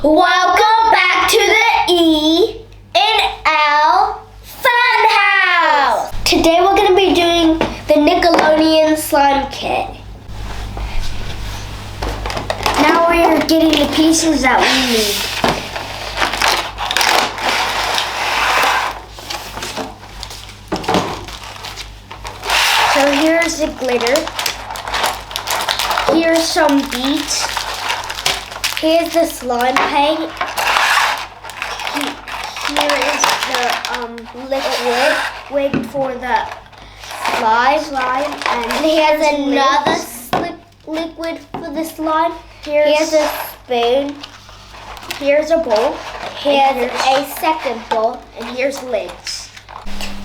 Welcome back to the E and L Funhouse. Today we're going to be doing the Nickelodeon Slime Kit. Now we're getting the pieces that we need. So here's the glitter. Here's some beads. Here's the slime paint. Here is the liquid for the slime. And here's another liquid for the slime. Here's a spoon. Here's a bowl. Here's a second bowl. And here's lids.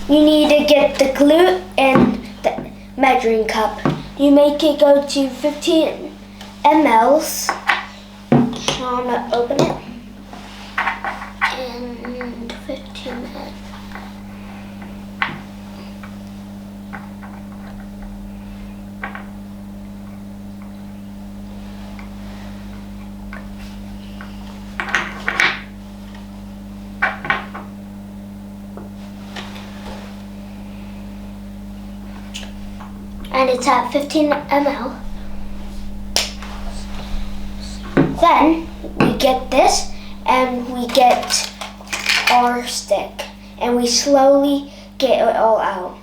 You need to get the glue and the measuring cup. You make it go to 15 mLs. So I'm going to open it. And 15 ml. And it's at 15 ml. Then we get this and we get our stick and we slowly get it all out.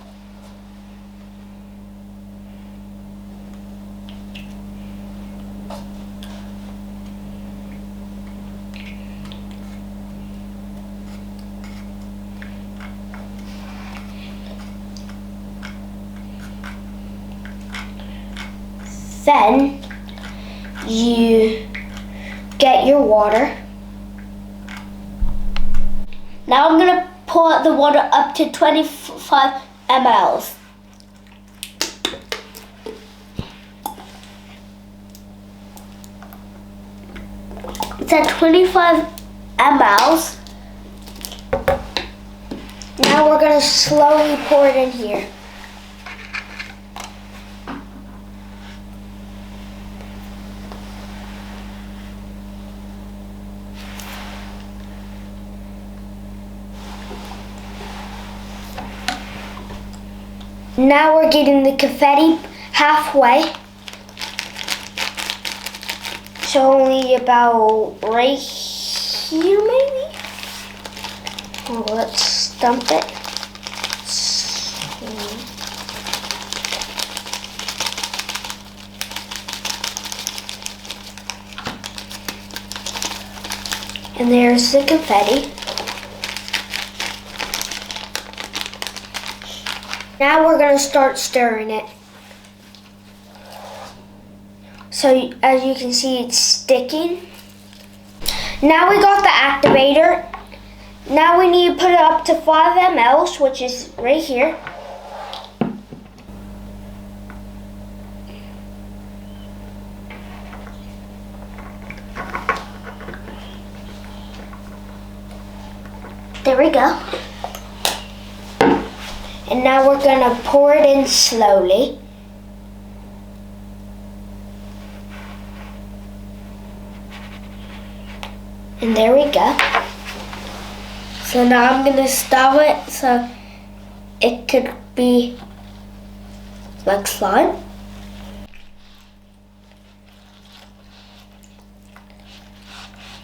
Then you get your water. Now I'm going to pour the water up to 25 mLs. It's at 25 mLs. Now we're going to slowly pour it in here. Now we're getting the confetti halfway. So only about right here maybe? Well, let's dump it. And there's the confetti. Now we're going to start stirring it. So as you can see, it's sticking. Now we got the activator. Now we need to put it up to 5 mLs, which is right here. There we go. And now we're going to pour it in slowly. And there we go. So now I'm going to stop it so it could be like slime.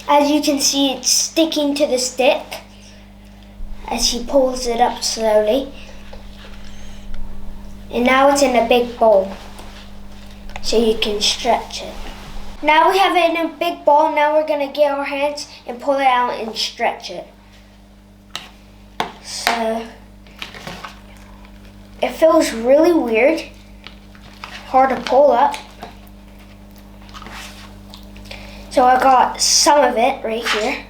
As you can see, it's sticking to the stick as she pulls it up slowly. And now it's in a big bowl, so you can stretch it. Now we have it in a big bowl. Now we're going to get our hands and pull it out and stretch it. So it feels really weird, hard to pull up. So I got some of it right here.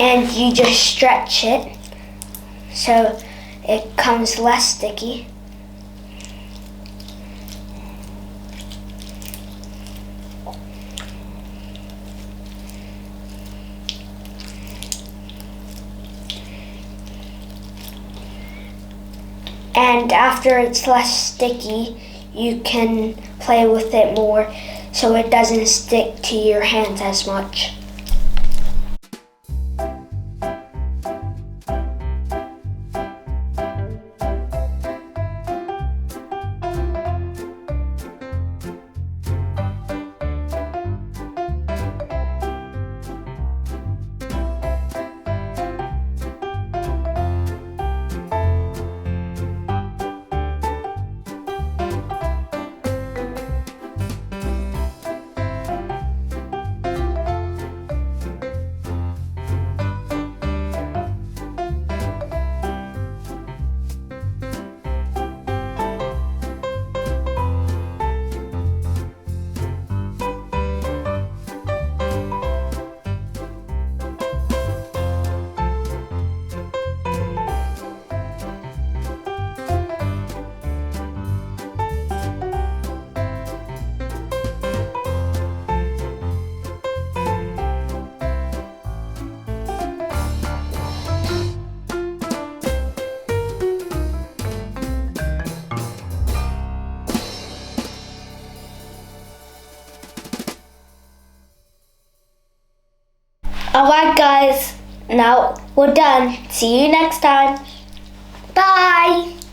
And you just stretch it so it comes less sticky. And after it's less sticky, you can play with it more so it doesn't stick to your hands as much. Alright guys, now we're done. See you next time. Bye!